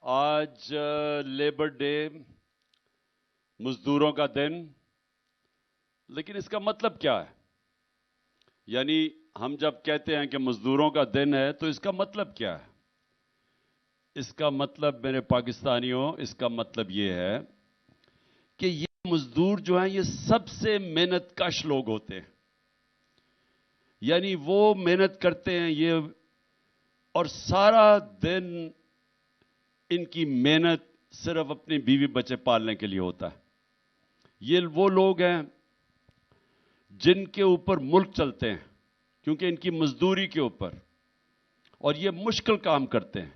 آج labour day, مزدوروں کا دن، لیکن اس کا مطلب کیا ہے؟ یعنی ہم جب کہتے ہیں کہ مزدوروں کا دن ہے تو اس کا مطلب کیا ہے؟ اس کا مطلب میرے پاکستانیوں، اس کا مطلب یہ ہے کہ یہ مزدور جو ہیں یہ سب سے محنت کش لوگ ہوتے ہیں. یعنی وہ محنت کرتے ہیں یہ، اور سارا دن ان کی محنت صرف اپنی بیوی بچے پالنے کے لیے ہوتا ہے. یہ وہ لوگ ہیں جن کے اوپر ملک چلتے ہیں کیونکہ ان کی مزدوری کے اوپر، اور یہ مشکل کام کرتے ہیں.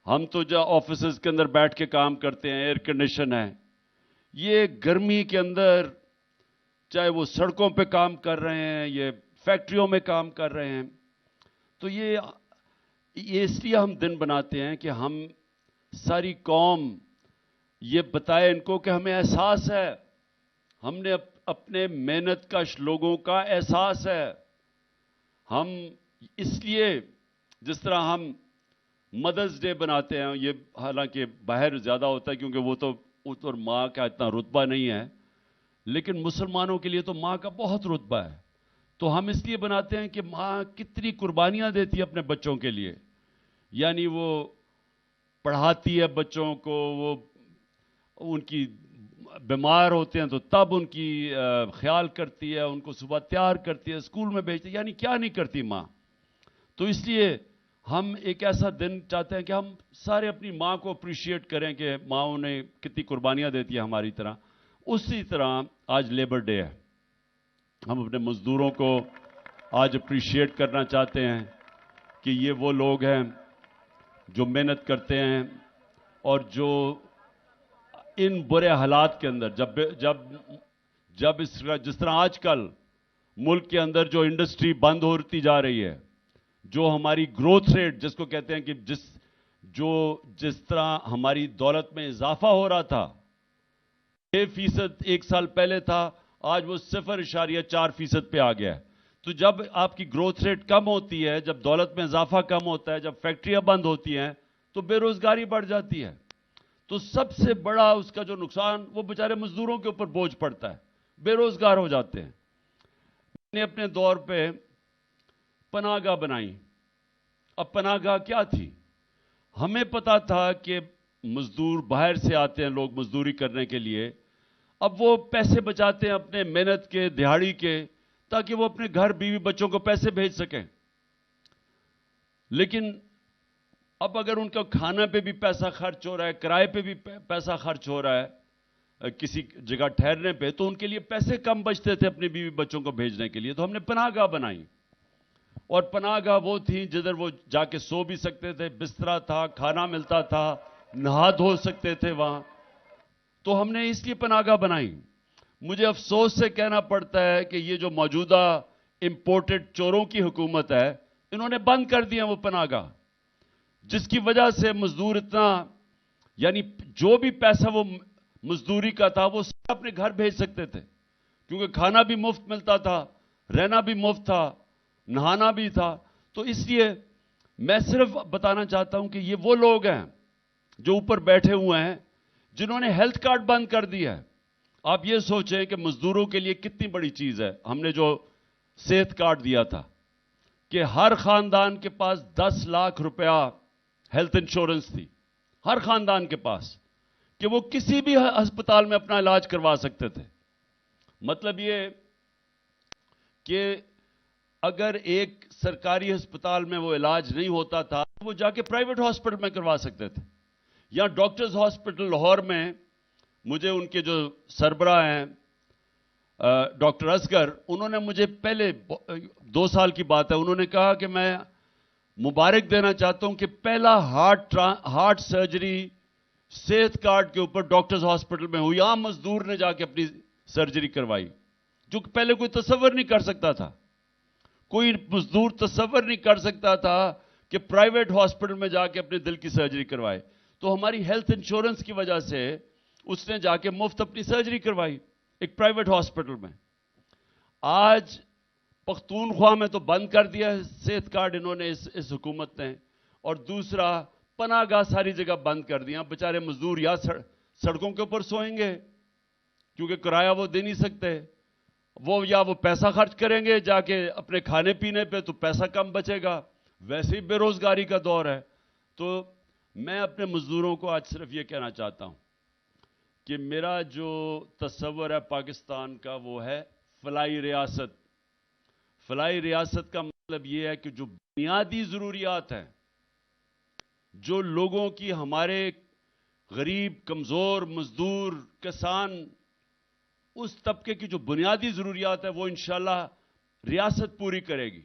ہم تو جو آفیسز کے اندر بیٹھ کے کام کرتے ہیں، ایئر کنڈیشن ہے، یہ گرمی کے اندر چاہے وہ سڑکوں پہ کام کر رہے ہیں، یہ فیکٹریوں میں کام کر رہے ہیں. تو یہ اس لیے ہم دن بناتے ہیں کہ ہم ساری قوم یہ بتائے ان کو کہ ہمیں احساس ہے، ہم نے اپنے محنت کش لوگوں کا احساس ہے. ہم اس لیے جس طرح ہم مدرز ڈے بناتے ہیں، یہ حالانکہ باہر زیادہ ہوتا ہے کیونکہ وہ تو اور ماں کا اتنا رتبہ نہیں ہے، لیکن مسلمانوں کے لیے تو ماں کا بہت رتبہ ہے. تو ہم اس لیے بناتے ہیں کہ ماں کتنی قربانیاں دیتی ہے اپنے بچوں کے لیے. یعنی وہ پڑھاتی ہے بچوں کو، وہ ان کی بیمار ہوتے ہیں تو تب ان کی خیال کرتی ہے، ان کو صبح تیار کرتی ہے، اسکول میں بھیجتی ہے. یعنی کیا نہیں کرتی ماں. تو اس لیے ہم ایک ایسا دن چاہتے ہیں کہ ہم سارے اپنی ماں کو اپریشیٹ کریں کہ ماں انہیں کتنی قربانیاں دیتی ہے ہماری طرح. اسی طرح آج لیبر ڈے ہے، ہم اپنے مزدوروں کو آج اپریشیٹ کرنا چاہتے ہیں کہ یہ وہ لوگ ہیں جو محنت کرتے ہیں اور جو ان برے حالات کے اندر جب جس طرح آج کل ملک کے اندر جو انڈسٹری بند ہوتی جا رہی ہے، جو ہماری گروتھ ریٹ جس کو کہتے ہیں کہ جس طرح ہماری دولت میں اضافہ ہو رہا تھا، 6% ایک سال پہلے تھا، آج وہ 0.4% پہ آ گیا ہے. تو جب آپ کی گروتھ ریٹ کم ہوتی ہے، جب دولت میں اضافہ کم ہوتا ہے، جب فیکٹریاں بند ہوتی ہیں تو بے روزگاری بڑھ جاتی ہے. تو سب سے بڑا اس کا جو نقصان وہ بیچارے مزدوروں کے اوپر بوجھ پڑتا ہے، بے روزگار ہو جاتے ہیں. میں نے اپنے دور پہ پناہ گاہ بنائی. اب پناہ گاہ کیا تھی؟ ہمیں پتا تھا کہ مزدور باہر سے آتے ہیں لوگ مزدوری کرنے کے لیے، اب وہ پیسے بچاتے ہیں اپنے محنت کے، دہاڑی کے، تاکہ وہ اپنے گھر بیوی بچوں کو پیسے بھیج سکیں. لیکن اب اگر ان کا کھانا پہ بھی پیسہ خرچ ہو رہا ہے، کرائے پہ بھی پیسہ خرچ ہو رہا ہے، کسی جگہ ٹھہرنے پہ، تو ان کے لیے پیسے کم بچتے تھے اپنی بیوی بچوں کو بھیجنے کے لیے. تو ہم نے پناہ گاہ بنائی، اور پناہ گاہ وہ تھی جدھر وہ جا کے سو بھی سکتے تھے، بستر تھا، کھانا ملتا تھا، نہا دھو سکتے تھے وہاں. تو ہم نے اس لیے پناہ گاہ بنائی. مجھے افسوس سے کہنا پڑتا ہے کہ یہ جو موجودہ امپورٹڈ چوروں کی حکومت ہے، انہوں نے بند کر دیا وہ پناہ گاہ، جس کی وجہ سے مزدور اتنا، یعنی جو بھی پیسہ وہ مزدوری کا تھا وہ سب اپنے گھر بھیج سکتے تھے، کیونکہ کھانا بھی مفت ملتا تھا، رہنا بھی مفت تھا، نہانا بھی تھا. تو اس لیے میں صرف بتانا چاہتا ہوں کہ یہ وہ لوگ ہیں جو اوپر بیٹھے ہوئے ہیں جنہوں نے ہیلتھ کارڈ بند کر دیا ہے. آپ یہ سوچیں کہ مزدوروں کے لیے کتنی بڑی چیز ہے. ہم نے جو صحت کارڈ دیا تھا کہ ہر خاندان کے پاس 10 لاکھ روپیہ ہیلتھ انشورنس تھی، ہر خاندان کے پاس، کہ وہ کسی بھی ہسپتال میں اپنا علاج کروا سکتے تھے. مطلب یہ کہ اگر ایک سرکاری ہسپتال میں وہ علاج نہیں ہوتا تھا، وہ جا کے پرائیویٹ ہاسپٹل میں کروا سکتے تھے. یا ڈاکٹرز ہاسپٹل لاہور میں مجھے ان کے جو سربراہ ہیں ڈاکٹر اصغر، انہوں نے مجھے پہلے 2 سال کی بات ہے، انہوں نے کہا کہ میں مبارک دینا چاہتا ہوں کہ پہلا ہارٹ سرجری صحت کارڈ کے اوپر ڈاکٹرز ہاسپٹل میں ہوئی. عام مزدور نے جا کے اپنی سرجری کروائی، جو کہ پہلے کوئی تصور نہیں کر سکتا تھا. کوئی مزدور تصور نہیں کر سکتا تھا کہ پرائیویٹ ہاسپٹل میں جا کے اپنے دل کی سرجری کروائے. تو ہماری ہیلتھ انشورنس کی وجہ سے اس نے جا کے مفت اپنی سرجری کروائی ایک پرائیویٹ ہاسپٹل میں. آج پختونخوا میں تو بند کر دیا ہے صحت کارڈ انہوں نے، اس حکومت نے. اور دوسرا پناہ گاہ ساری جگہ بند کر دیا. بیچارے مزدور یا سڑکوں کے اوپر سوئیں گے کیونکہ کرایہ وہ دے نہیں سکتے, یا وہ پیسہ خرچ کریں گے جا کے اپنے کھانے پینے پہ, تو پیسہ کم بچے گا. ویسے ہی بے روزگاری کا دور ہے. تو میں اپنے مزدوروں کو آج صرف یہ کہنا چاہتا ہوں کہ میرا جو تصور ہے پاکستان کا وہ ہے فلاحی ریاست. فلاحی ریاست کا مطلب یہ ہے کہ جو بنیادی ضروریات ہیں, جو لوگوں کی, ہمارے غریب, کمزور, مزدور, کسان, اس طبقے کی جو بنیادی ضروریات ہے وہ انشاءاللہ ریاست پوری کرے گی.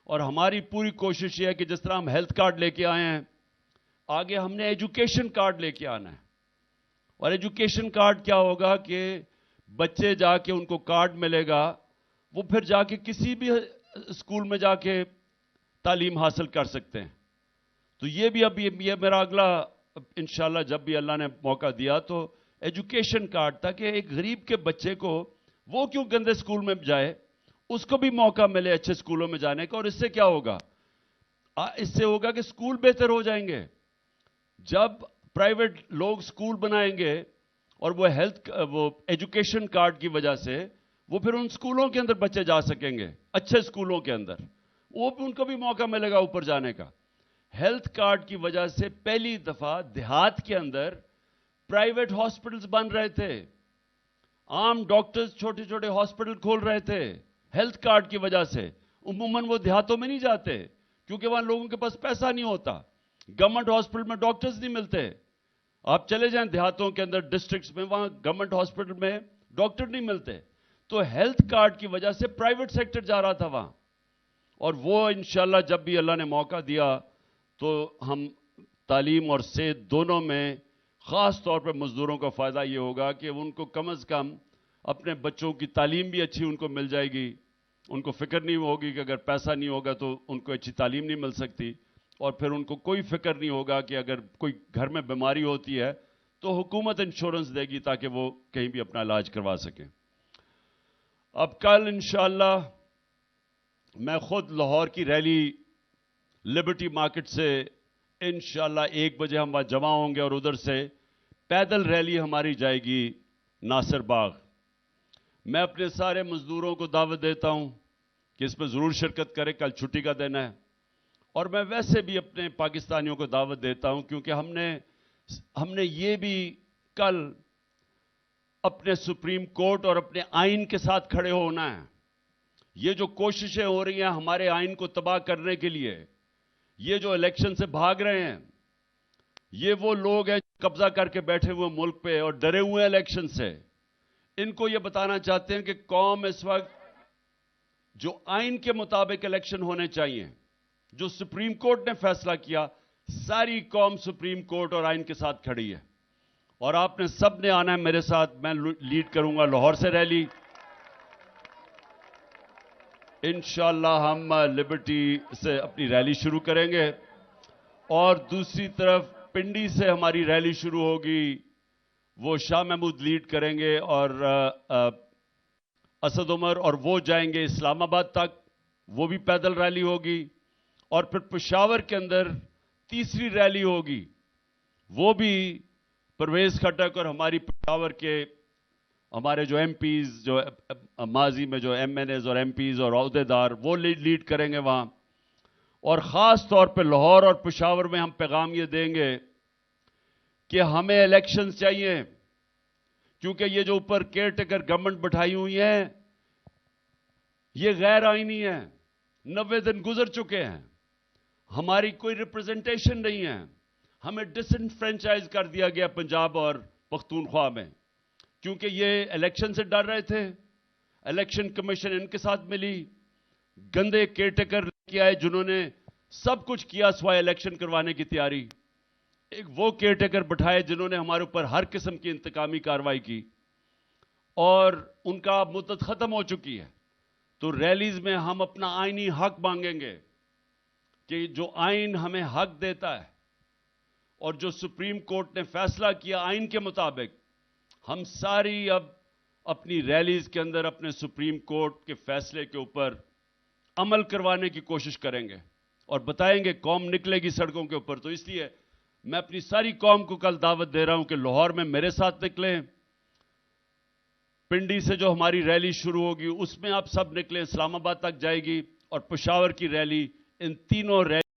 اور ہماری پوری کوشش یہ ہے کہ جس طرح ہم ہیلتھ کارڈ لے کے آئے ہیں, آگے ہم نے ایجوکیشن کارڈ لے کے آنا ہے. اور ایجوکیشن کارڈ کیا ہوگا کہ بچے جا کے ان کو کارڈ ملے گا, وہ پھر جا کے کسی بھی اسکول میں جا کے تعلیم حاصل کر سکتے ہیں. تو یہ بھی اب یہ میرا اگلا انشاءاللہ جب بھی اللہ نے موقع دیا تو ایجوکیشن کارڈ, تاکہ ایک غریب کے بچے کو, وہ کیوں گندے اسکول میں جائے, اس کو بھی موقع ملے اچھے اسکولوں میں جانے کا. اور اس سے کیا ہوگا, اس سے ہوگا کہ اسکول بہتر ہو جائیں گے. جب پرائیویٹ لوگ اسکول بنائیں گے اور وہ ایجوکیشن کارڈ کی وجہ سے وہ پھر ان اسکولوں کے اندر بچے جا سکیں گے, اچھے اسکولوں کے اندر, وہ ان کو بھی موقع ملے گا اوپر جانے کا. ہیلتھ کارڈ کی وجہ سے پہلی دفعہ دیہات کے اندر پرائیویٹ ہاسپٹلز بن رہے تھے, عام ڈاکٹرز چھوٹے چھوٹے ہاسپٹل کھول رہے تھے ہیلتھ کارڈ کی وجہ سے. عموماً وہ دیہاتوں میں نہیں جاتے کیونکہ وہاں لوگوں کے پاس پیسہ نہیں ہوتا, گورنمنٹ ہاسپٹل میں ڈاکٹرز نہیں ملتے. آپ چلے جائیں دیہاتوں کے اندر, ڈسٹرکٹس میں, وہاں گورنمنٹ ہاسپٹل میں ڈاکٹر نہیں ملتے. تو ہیلتھ کارڈ کی وجہ سے پرائیویٹ سیکٹر جا رہا تھا وہاں. اور وہ انشاءاللہ جب بھی اللہ نے موقع دیا تو ہم تعلیم اور صحت دونوں میں, خاص طور پہ مزدوروں کا فائدہ یہ ہوگا کہ ان کو کم از کم اپنے بچوں کی تعلیم بھی اچھی ان کو مل جائے گی. ان کو فکر نہیں ہوگی کہ اگر پیسہ نہیں ہوگا تو ان کو اچھی تعلیم نہیں مل سکتی. اور پھر ان کو کوئی فکر نہیں ہوگا کہ اگر کوئی گھر میں بیماری ہوتی ہے تو حکومت انشورنس دے گی تاکہ وہ کہیں بھی اپنا علاج کروا سکیں. اب کل انشاءاللہ میں خود لاہور کی ریلی لبرٹی مارکیٹ سے انشاءاللہ 1 بجے ہم وہاں جمع ہوں گے, اور ادھر سے پیدل ریلی ہماری جائے گی ناصر باغ. میں اپنے سارے مزدوروں کو دعوت دیتا ہوں کہ اس میں ضرور شرکت کریں, کل چھٹی کا دن ہے. اور میں ویسے بھی اپنے پاکستانیوں کو دعوت دیتا ہوں کیونکہ ہم نے یہ بھی کل اپنے سپریم کورٹ اور اپنے آئین کے ساتھ کھڑے ہونا ہے. یہ جو کوششیں ہو رہی ہیں ہمارے آئین کو تباہ کرنے کے لیے, یہ جو الیکشن سے بھاگ رہے ہیں, یہ وہ لوگ ہیں جو قبضہ کر کے بیٹھے ہوئے ملک پہ اور ڈرے ہوئے ہیں الیکشن سے. ان کو یہ بتانا چاہتے ہیں کہ قوم اس وقت جو آئین کے مطابق الیکشن ہونے چاہیے, جو سپریم کورٹ نے فیصلہ کیا, ساری قوم سپریم کورٹ اور آئین کے ساتھ کھڑی ہے. اور آپ نے سب نے آنا ہے میرے ساتھ. میں لیڈ کروں گا لاہور سے ریلی. انشاءاللہ ہم لبرٹی سے اپنی ریلی شروع کریں گے اور دوسری طرف پنڈی سے ہماری ریلی شروع ہوگی, وہ شاہ محمود لیڈ کریں گے اور اسد عمر, اور وہ جائیں گے اسلام آباد تک, وہ بھی پیدل ریلی ہوگی. اور پھر پشاور کے اندر تیسری ریلی ہوگی, وہ بھی پرویز خٹک اور ہماری پشاور کے ہمارے جو ایم پیز, جو ماضی میں جو ایم این ایز اور ایم پیز اور عہدیدار, وہ لیڈ کریں گے وہاں. اور خاص طور پہ لاہور اور پشاور میں ہم پیغام یہ دیں گے کہ ہمیں الیکشنز چاہیے, کیونکہ یہ جو اوپر کیئر ٹیکر گورنمنٹ بٹھائی ہوئی ہیں یہ غیر آئینی ہے. 90 دن گزر چکے ہیں, ہماری کوئی ریپرزنٹیشن نہیں ہے. ہمیں ڈس انفرینچائز کر دیا گیا پنجاب اور پختونخوا میں, کیونکہ یہ الیکشن سے ڈر رہے تھے. الیکشن کمیشن ان کے ساتھ ملی, گندے کیئر ٹیکر لے کے آئے جنہوں نے سب کچھ کیا سوائے الیکشن کروانے کی تیاری. ایک وہ کیئر ٹیکر بٹھائے جنہوں نے ہمارے اوپر ہر قسم کی انتقامی کارروائی کی, اور ان کا مدت ختم ہو چکی ہے. تو ریلیز میں ہم اپنا آئینی حق مانگیں گے کہ جو آئین ہمیں حق دیتا ہے اور جو سپریم کورٹ نے فیصلہ کیا آئین کے مطابق, ہم ساری اب اپنی ریلیز کے اندر اپنے سپریم کورٹ کے فیصلے کے اوپر عمل کروانے کی کوشش کریں گے اور بتائیں گے قوم نکلے گی سڑکوں کے اوپر. تو اس لیے میں اپنی ساری قوم کو کل دعوت دے رہا ہوں کہ لاہور میں میرے ساتھ نکلیں، پنڈی سے جو ہماری ریلی شروع ہوگی اس میں آپ سب نکلیں، اسلام آباد تک جائے گی، اور پشاور کی ریلی، ان تینوں ریلی